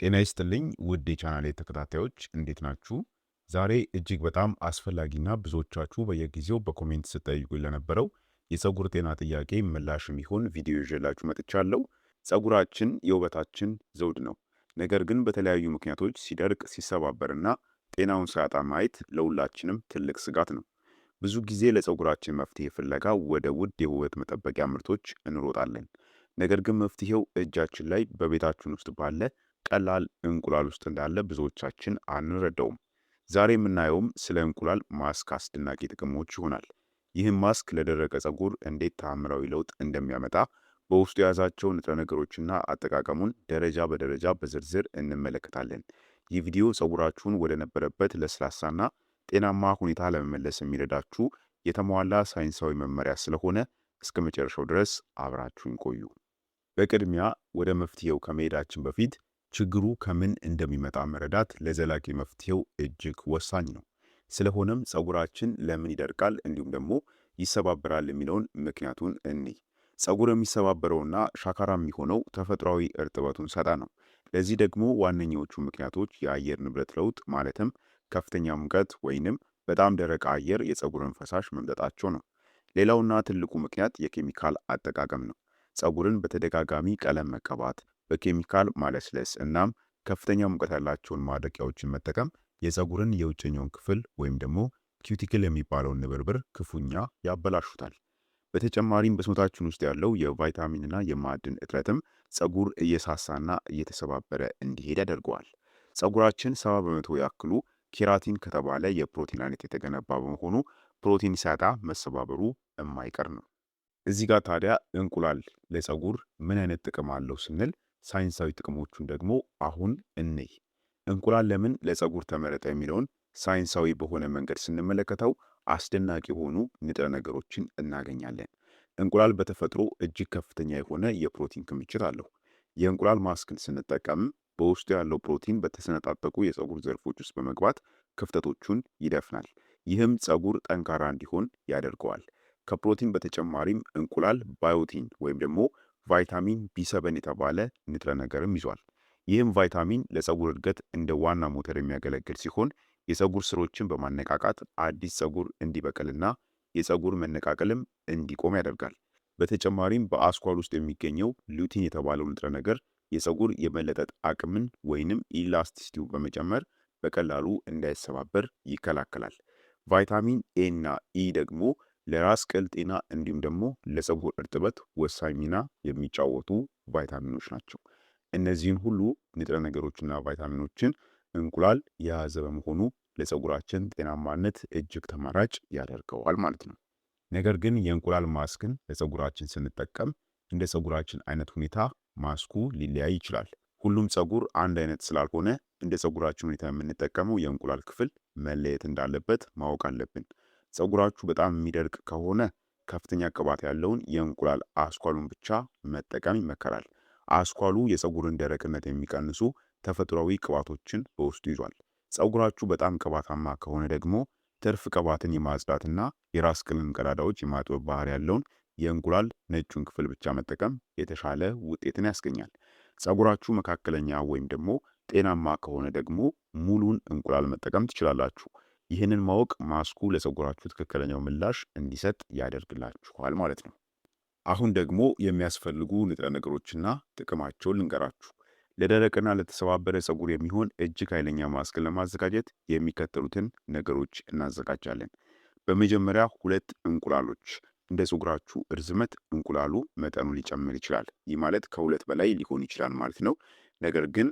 ጤና ይስጥልኝ ውድ የቻናሌ ተከታታዮች እንዴት ናችሁ? ዛሬ እጅግ በጣም አስፈላጊና ብዙዎቻችሁ በየጊዜው በኮሜንት ስትጠይቁኝ ለነበረው የፀጉር ጤና ጥያቄ ምላሽ የሚሆን ቪዲዮ ይዤላችሁ መጥቻለሁ። ፀጉራችን የውበታችን ዘውድ ነው። ነገር ግን በተለያዩ ምክንያቶች ሲደርቅ፣ ሲሰባበርና ጤናውን ሳያጣ ማየት ለሁላችንም ትልቅ ስጋት ነው። ብዙ ጊዜ ለፀጉራችን መፍትሄ ፍለጋ ወደ ውድ የውበት መጠበቂያ ምርቶች እንሮጣለን። ነገር ግን መፍትሄው እጃችን ላይ በቤታችን ውስጥ ባለ ቀላል እንቁላል ውስጥ እንዳለ ብዙዎቻችን አንረዳውም። ዛሬ የምናየውም ስለ እንቁላል ማስክ አስደናቂ ጥቅሞች ይሆናል። ይህም ማስክ ለደረቀ ፀጉር እንዴት ተአምራዊ ለውጥ እንደሚያመጣ፣ በውስጡ የያዛቸው ንጥረ ነገሮችና አጠቃቀሙን ደረጃ በደረጃ በዝርዝር እንመለከታለን። ይህ ቪዲዮ ፀጉራችሁን ወደ ነበረበት ለስላሳና ጤናማ ሁኔታ ለመመለስ የሚረዳችሁ የተሟላ ሳይንሳዊ መመሪያ ስለሆነ እስከ መጨረሻው ድረስ አብራችሁን ቆዩ። በቅድሚያ ወደ መፍትሄው ከመሄዳችን በፊት ችግሩ ከምን እንደሚመጣ መረዳት ለዘላቂ መፍትሄው እጅግ ወሳኝ ነው። ስለሆነም ፀጉራችን ለምን ይደርቃል እንዲሁም ደግሞ ይሰባበራል የሚለውን ምክንያቱን እንይ። ፀጉር የሚሰባበረውና ሻካራ የሚሆነው ተፈጥሯዊ እርጥበቱን ሲያጣ ነው። ለዚህ ደግሞ ዋነኛዎቹ ምክንያቶች የአየር ንብረት ለውጥ ማለትም ከፍተኛ ሙቀት ወይንም በጣም ደረቅ አየር የፀጉርን ፈሳሽ መምጠጣቸው ነው። ሌላውና ትልቁ ምክንያት የኬሚካል አጠቃቀም ነው። ፀጉርን በተደጋጋሚ ቀለም መቀባት፣ በኬሚካል ማለስለስ እናም ከፍተኛ ሙቀት ያላቸውን ማድረቂያዎችን መጠቀም የፀጉርን የውጨኛውን ክፍል ወይም ደግሞ ኪዩቲክል የሚባለውን ንብርብር ክፉኛ ያበላሹታል። በተጨማሪም በሰውነታችን ውስጥ ያለው የቫይታሚንና የማዕድን እጥረትም ፀጉር እየሳሳና እየተሰባበረ እንዲሄድ ያደርገዋል። ፀጉራችን 70% ያክሉ ኬራቲን ከተባለ የፕሮቲን አይነት የተገነባ በመሆኑ ፕሮቲን ሲያጣ መሰባበሩ የማይቀር ነው። እዚህ ጋር ታዲያ እንቁላል ለፀጉር ምን አይነት ጥቅም አለው ስንል ሳይንሳዊ ጥቅሞቹን ደግሞ አሁን እንይ። እንቁላል ለምን ለፀጉር ተመረጠ የሚለውን ሳይንሳዊ በሆነ መንገድ ስንመለከተው አስደናቂ የሆኑ ንጥረ ነገሮችን እናገኛለን። እንቁላል በተፈጥሮ እጅግ ከፍተኛ የሆነ የፕሮቲን ክምችት አለው። የእንቁላል ማስክን ስንጠቀምም በውስጡ ያለው ፕሮቲን በተሰነጣጠቁ የፀጉር ዘርፎች ውስጥ በመግባት ክፍተቶቹን ይደፍናል። ይህም ፀጉር ጠንካራ እንዲሆን ያደርገዋል። ከፕሮቲን በተጨማሪም እንቁላል ባዮቲን ወይም ደግሞ ቫይታሚን ቢ7 የተባለ ንጥረ ነገርም ይዟል። ይህም ቫይታሚን ለፀጉር እድገት እንደ ዋና ሞተር የሚያገለግል ሲሆን የፀጉር ስሮችን በማነቃቃት አዲስ ፀጉር እንዲበቅልና የፀጉር መነቃቀልም እንዲቆም ያደርጋል። በተጨማሪም በአስኳል ውስጥ የሚገኘው ሉቲን የተባለው ንጥረ ነገር የፀጉር የመለጠጥ አቅምን ወይንም ኢላስቲሲቲው በመጨመር በቀላሉ እንዳይሰባበር ይከላከላል። ቫይታሚን ኤ እና ኢ ደግሞ ለራስ ቅል ጤና እንዲሁም ደግሞ ለፀጉር እርጥበት ወሳኝ ሚና የሚጫወቱ ቫይታሚኖች ናቸው። እነዚህን ሁሉ ንጥረ ነገሮችና ቫይታሚኖችን እንቁላል የያዘ በመሆኑ ለፀጉራችን ጤናማነት እጅግ ተመራጭ ያደርገዋል ማለት ነው። ነገር ግን የእንቁላል ማስክን ለፀጉራችን ስንጠቀም እንደ ፀጉራችን አይነት ሁኔታ ማስኩ ሊለያይ ይችላል። ሁሉም ፀጉር አንድ አይነት ስላልሆነ እንደ ፀጉራችን ሁኔታ የምንጠቀመው የእንቁላል ክፍል መለየት እንዳለበት ማወቅ አለብን። ፀጉራችሁ በጣም የሚደርቅ ከሆነ ከፍተኛ ቅባት ያለውን የእንቁላል አስኳሉን ብቻ መጠቀም ይመከራል። አስኳሉ የፀጉርን ደረቅነት የሚቀንሱ ተፈጥሯዊ ቅባቶችን በውስጡ ይዟል። ፀጉራችሁ በጣም ቅባታማ ከሆነ ደግሞ ትርፍ ቅባትን የማጽዳትና የራስ ቅልን ቀዳዳዎች የማጥበብ ባህሪ ያለውን የእንቁላል ነጩን ክፍል ብቻ መጠቀም የተሻለ ውጤትን ያስገኛል። ፀጉራችሁ መካከለኛ ወይም ደግሞ ጤናማ ከሆነ ደግሞ ሙሉን እንቁላል መጠቀም ትችላላችሁ። ይህንን ማወቅ ማስኩ ለፀጉራችሁ ትክክለኛው ምላሽ እንዲሰጥ ያደርግላችኋል ማለት ነው። አሁን ደግሞ የሚያስፈልጉ ንጥረ ነገሮችና ጥቅማቸውን ልንገራችሁ። ለደረቅና ለተሰባበረ ፀጉር የሚሆን እጅግ ኃይለኛ ማስክን ለማዘጋጀት የሚከተሉትን ነገሮች እናዘጋጃለን። በመጀመሪያ 2 እንቁላሎች። እንደ ፀጉራችሁ እርዝመት እንቁላሉ መጠኑ ሊጨምር ይችላል። ይህ ማለት ከ2 በላይ ሊሆን ይችላል ማለት ነው። ነገር ግን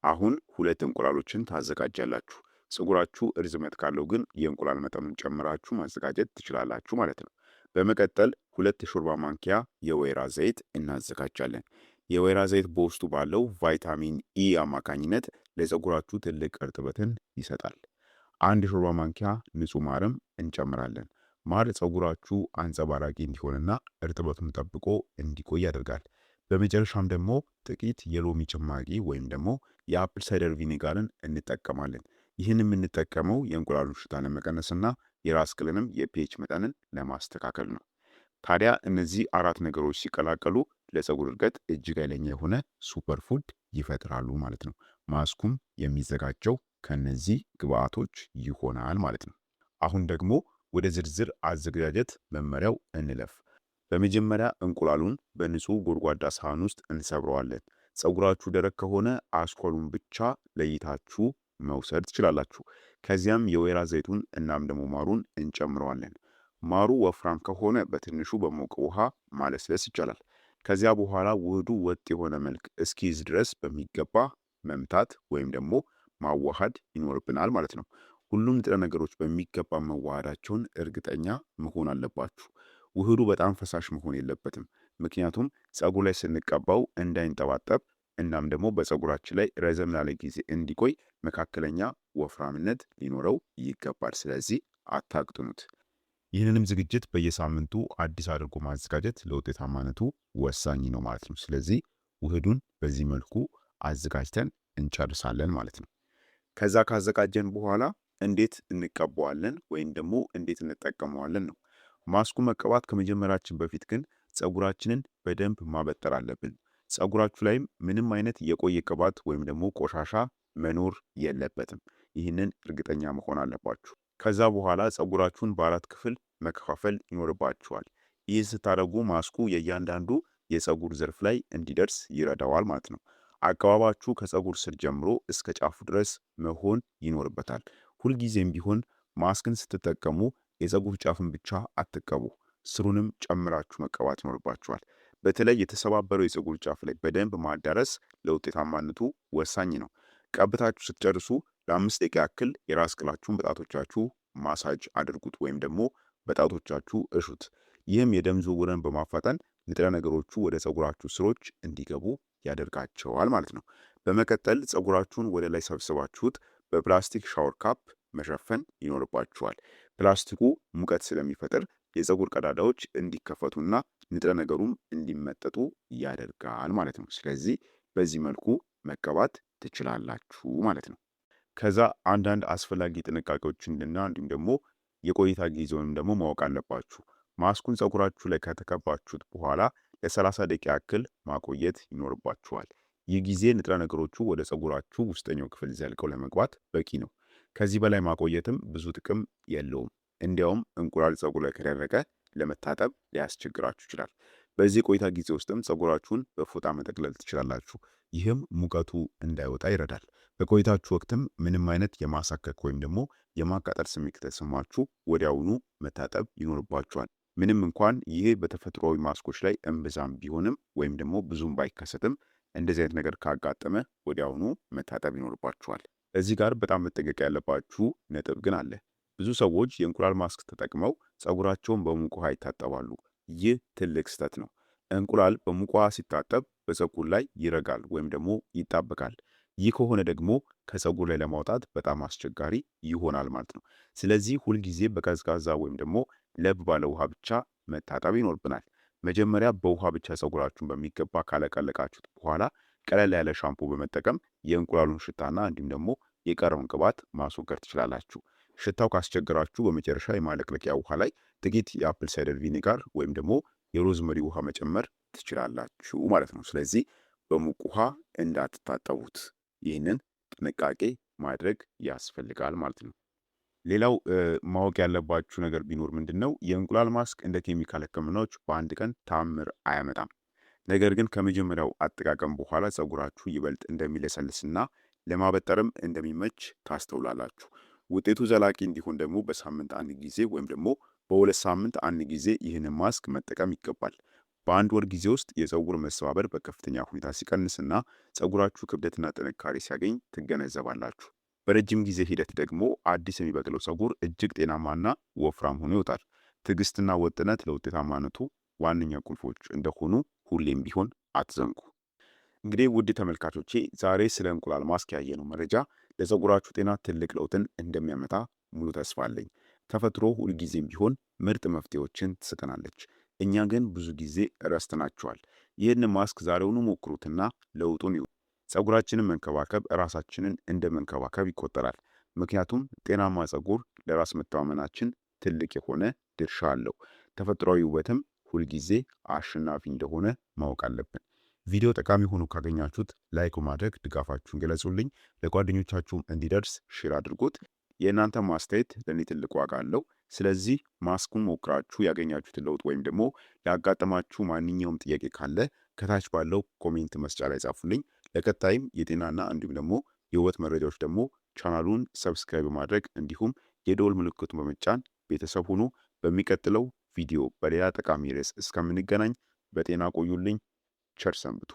አሁን 2 እንቁላሎችን ታዘጋጃላችሁ። ፀጉራችሁ እርዝመት ካለው ግን የእንቁላል መጠኑን ጨምራችሁ ማዘጋጀት ትችላላችሁ ማለት ነው። በመቀጠል 2 የሾርባ ማንኪያ የወይራ ዘይት እናዘጋጃለን። የወይራ ዘይት በውስጡ ባለው ቫይታሚን ኢ አማካኝነት ለፀጉራችሁ ትልቅ እርጥበትን ይሰጣል። 1 የሾርባ ማንኪያ ንጹህ ማርም እንጨምራለን። ማር ፀጉራችሁ አንጸባራቂ እንዲሆንና እርጥበቱን ጠብቆ እንዲቆይ ያደርጋል። በመጨረሻም ደግሞ ጥቂት የሎሚ ጭማቂ ወይም ደግሞ የአፕል ሳይደር ቪኒጋርን እንጠቀማለን። ይህን የምንጠቀመው የእንቁላሉን ሽታ ለመቀነስና የራስ ቅልንም የፒኤች መጠንን ለማስተካከል ነው። ታዲያ እነዚህ 4 ነገሮች ሲቀላቀሉ ለፀጉር እድገት እጅግ ኃይለኛ የሆነ ሱፐር ፉድ ይፈጥራሉ ማለት ነው። ማስኩም የሚዘጋጀው ከነዚህ ግብአቶች ይሆናል ማለት ነው። አሁን ደግሞ ወደ ዝርዝር አዘገጃጀት መመሪያው እንለፍ። በመጀመሪያ እንቁላሉን በንጹህ ጎድጓዳ ሳህን ውስጥ እንሰብረዋለን። ፀጉራችሁ ደረቅ ከሆነ አስኳሉን ብቻ ለይታችሁ መውሰድ ትችላላችሁ። ከዚያም የወይራ ዘይቱን እናም ደግሞ ማሩን እንጨምረዋለን። ማሩ ወፍራም ከሆነ በትንሹ በሞቀ ውሃ ማለስለስ ይቻላል። ከዚያ በኋላ ውህዱ ወጥ የሆነ መልክ እስኪይዝ ድረስ በሚገባ መምታት ወይም ደግሞ ማዋሃድ ይኖርብናል ማለት ነው። ሁሉም ንጥረ ነገሮች በሚገባ መዋሃዳቸውን እርግጠኛ መሆን አለባችሁ። ውህዱ በጣም ፈሳሽ መሆን የለበትም፣ ምክንያቱም ፀጉር ላይ ስንቀባው እንዳይንጠባጠብ እናም ደግሞ በፀጉራችን ላይ ረዘም ላለ ጊዜ እንዲቆይ መካከለኛ ወፍራምነት ሊኖረው ይገባል። ስለዚህ አታቅጥኑት። ይህንንም ዝግጅት በየሳምንቱ አዲስ አድርጎ ማዘጋጀት ለውጤታማነቱ ወሳኝ ነው ማለት ነው። ስለዚህ ውህዱን በዚህ መልኩ አዘጋጅተን እንጨርሳለን ማለት ነው። ከዛ ካዘጋጀን በኋላ እንዴት እንቀባዋለን ወይም ደግሞ እንዴት እንጠቀመዋለን ነው። ማስኩ መቀባት ከመጀመራችን በፊት ግን ፀጉራችንን በደንብ ማበጠር አለብን። ፀጉራችሁ ላይም ምንም አይነት የቆየ ቅባት ወይም ደግሞ ቆሻሻ መኖር የለበትም። ይህንን እርግጠኛ መሆን አለባችሁ። ከዛ በኋላ ፀጉራችሁን በአራት ክፍል መከፋፈል ይኖርባችኋል። ይህ ስታደርጉ ማስኩ የእያንዳንዱ የፀጉር ዘርፍ ላይ እንዲደርስ ይረዳዋል ማለት ነው። አቀባባችሁ ከፀጉር ስር ጀምሮ እስከ ጫፉ ድረስ መሆን ይኖርበታል። ሁልጊዜም ቢሆን ማስክን ስትጠቀሙ የፀጉር ጫፍን ብቻ አትቀቡ፣ ስሩንም ጨምራችሁ መቀባት ይኖርባችኋል። በተለይ የተሰባበረው የፀጉር ጫፍ ላይ በደንብ ማዳረስ ለውጤታማነቱ ወሳኝ ነው። ቀብታችሁ ስትጨርሱ ለ5 ደቂቃ ያክል የራስ ቅላችሁን በጣቶቻችሁ ማሳጅ አድርጉት ወይም ደግሞ በጣቶቻችሁ እሹት። ይህም የደም ዝውውርን በማፋጠን ንጥረ ነገሮቹ ወደ ፀጉራችሁ ስሮች እንዲገቡ ያደርጋቸዋል ማለት ነው። በመቀጠል ፀጉራችሁን ወደ ላይ ሰብስባችሁት በፕላስቲክ ሻወር ካፕ መሸፈን ይኖርባችኋል። ፕላስቲኩ ሙቀት ስለሚፈጥር የፀጉር ቀዳዳዎች እንዲከፈቱና ንጥረ ነገሩም እንዲመጠጡ ያደርጋል ማለት ነው። ስለዚህ በዚህ መልኩ መቀባት ትችላላችሁ ማለት ነው። ከዛ አንዳንድ አስፈላጊ ጥንቃቄዎችንና እንዲሁም ደግሞ የቆይታ ጊዜውንም ደግሞ ማወቅ አለባችሁ። ማስኩን ፀጉራችሁ ላይ ከተቀባችሁት በኋላ ለ30 ደቂቃ ያክል ማቆየት ይኖርባችኋል። ይህ ጊዜ ንጥረ ነገሮቹ ወደ ፀጉራችሁ ውስጠኛው ክፍል ዘልቀው ለመግባት በቂ ነው። ከዚህ በላይ ማቆየትም ብዙ ጥቅም የለውም። እንዲያውም እንቁላል ፀጉር ላይ ከደረቀ ለመታጠብ ሊያስቸግራችሁ ይችላል። በዚህ ቆይታ ጊዜ ውስጥም ፀጉራችሁን በፎጣ መጠቅለል ትችላላችሁ። ይህም ሙቀቱ እንዳይወጣ ይረዳል። በቆይታችሁ ወቅትም ምንም አይነት የማሳከክ ወይም ደግሞ የማቃጠል ስሜት ከተሰማችሁ ወዲያውኑ መታጠብ ይኖርባችኋል። ምንም እንኳን ይህ በተፈጥሯዊ ማስኮች ላይ እምብዛም ቢሆንም ወይም ደግሞ ብዙም ባይከሰትም እንደዚህ አይነት ነገር ካጋጠመ ወዲያውኑ መታጠብ ይኖርባችኋል። እዚህ ጋር በጣም መጠንቀቅ ያለባችሁ ነጥብ ግን አለ። ብዙ ሰዎች የእንቁላል ማስክ ተጠቅመው ፀጉራቸውን በሙቅ ውሃ ይታጠባሉ። ይህ ትልቅ ስህተት ነው። እንቁላል በሙቅ ውሃ ሲታጠብ በፀጉር ላይ ይረጋል ወይም ደግሞ ይጣበቃል። ይህ ከሆነ ደግሞ ከፀጉር ላይ ለማውጣት በጣም አስቸጋሪ ይሆናል ማለት ነው። ስለዚህ ሁልጊዜ በቀዝቃዛ ወይም ደግሞ ለብ ባለ ውሃ ብቻ መታጠብ ይኖርብናል። መጀመሪያ በውሃ ብቻ ፀጉራችሁን በሚገባ ካለቀለቃችሁት በኋላ ቀለል ያለ ሻምፖ በመጠቀም የእንቁላሉን ሽታና እንዲሁም ደግሞ የቀረውን ቅባት ማስወገድ ትችላላችሁ። ሽታው ካስቸገራችሁ በመጨረሻ የማለቅለቂያ ውሃ ላይ ጥቂት የአፕል ሳይደር ቪኒጋር ወይም ደግሞ የሮዝመሪ ውሃ መጨመር ትችላላችሁ ማለት ነው። ስለዚህ በሙቅ ውሃ እንዳትታጠቡት፣ ይህንን ጥንቃቄ ማድረግ ያስፈልጋል ማለት ነው። ሌላው ማወቅ ያለባችሁ ነገር ቢኖር ምንድን ነው፣ የእንቁላል ማስክ እንደ ኬሚካል ሕክምናዎች በአንድ ቀን ታምር አያመጣም። ነገር ግን ከመጀመሪያው አጠቃቀም በኋላ ፀጉራችሁ ይበልጥ እንደሚለሰልስና ለማበጠርም እንደሚመች ታስተውላላችሁ። ውጤቱ ዘላቂ እንዲሆን ደግሞ በሳምንት አንድ ጊዜ ወይም ደግሞ በ2 ሳምንት አንድ ጊዜ ይህንን ማስክ መጠቀም ይገባል። በአንድ ወር ጊዜ ውስጥ የፀጉር መሰባበር በከፍተኛ ሁኔታ ሲቀንስና ፀጉራችሁ ክብደትና ጥንካሬ ሲያገኝ ትገነዘባላችሁ። በረጅም ጊዜ ሂደት ደግሞ አዲስ የሚበቅለው ፀጉር እጅግ ጤናማና ወፍራም ሆኖ ይወጣል። ትዕግስትና ወጥነት ለውጤታማነቱ ዋነኛ ቁልፎች እንደሆኑ ሁሌም ቢሆን አትዘንጉ። እንግዲህ ውድ ተመልካቾቼ ዛሬ ስለ እንቁላል ማስክ ያየነው መረጃ ለፀጉራችሁ ጤና ትልቅ ለውጥን እንደሚያመጣ ሙሉ ተስፋ አለኝ። ተፈጥሮ ሁልጊዜም ቢሆን ምርጥ መፍትሄዎችን ትሰጠናለች። እኛ ግን ብዙ ጊዜ ረስተናቸዋል። ይህን ማስክ ዛሬውኑ ሞክሩትና ለውጡን ይሁ። ፀጉራችንን መንከባከብ ራሳችንን እንደ መንከባከብ ይቆጠራል። ምክንያቱም ጤናማ ፀጉር ለራስ መተማመናችን ትልቅ የሆነ ድርሻ አለው። ተፈጥሯዊ ውበትም ሁልጊዜ አሸናፊ እንደሆነ ማወቅ አለብን። ቪዲዮ ጠቃሚ ሆኖ ካገኛችሁት ላይክ በማድረግ ድጋፋችሁን ገለጹልኝ። ለጓደኞቻችሁም እንዲደርስ ሼር አድርጉት። የእናንተ ማስተያየት ለእኔ ትልቅ ዋጋ አለው። ስለዚህ ማስኩን ሞክራችሁ ያገኛችሁትን ለውጥ ወይም ደግሞ ያጋጠማችሁ ማንኛውም ጥያቄ ካለ ከታች ባለው ኮሜንት መስጫ ላይ ጻፉልኝ። ለቀጣይም የጤናና እንዲሁም ደግሞ የህይወት መረጃዎች ደግሞ ቻናሉን ሰብስክራይብ በማድረግ እንዲሁም የደወል ምልክቱን በመጫን ቤተሰብ ሁኑ። በሚቀጥለው ቪዲዮ በሌላ ጠቃሚ ርዕስ እስከምንገናኝ በጤና ቆዩልኝ። ቸር ሰንብቱ።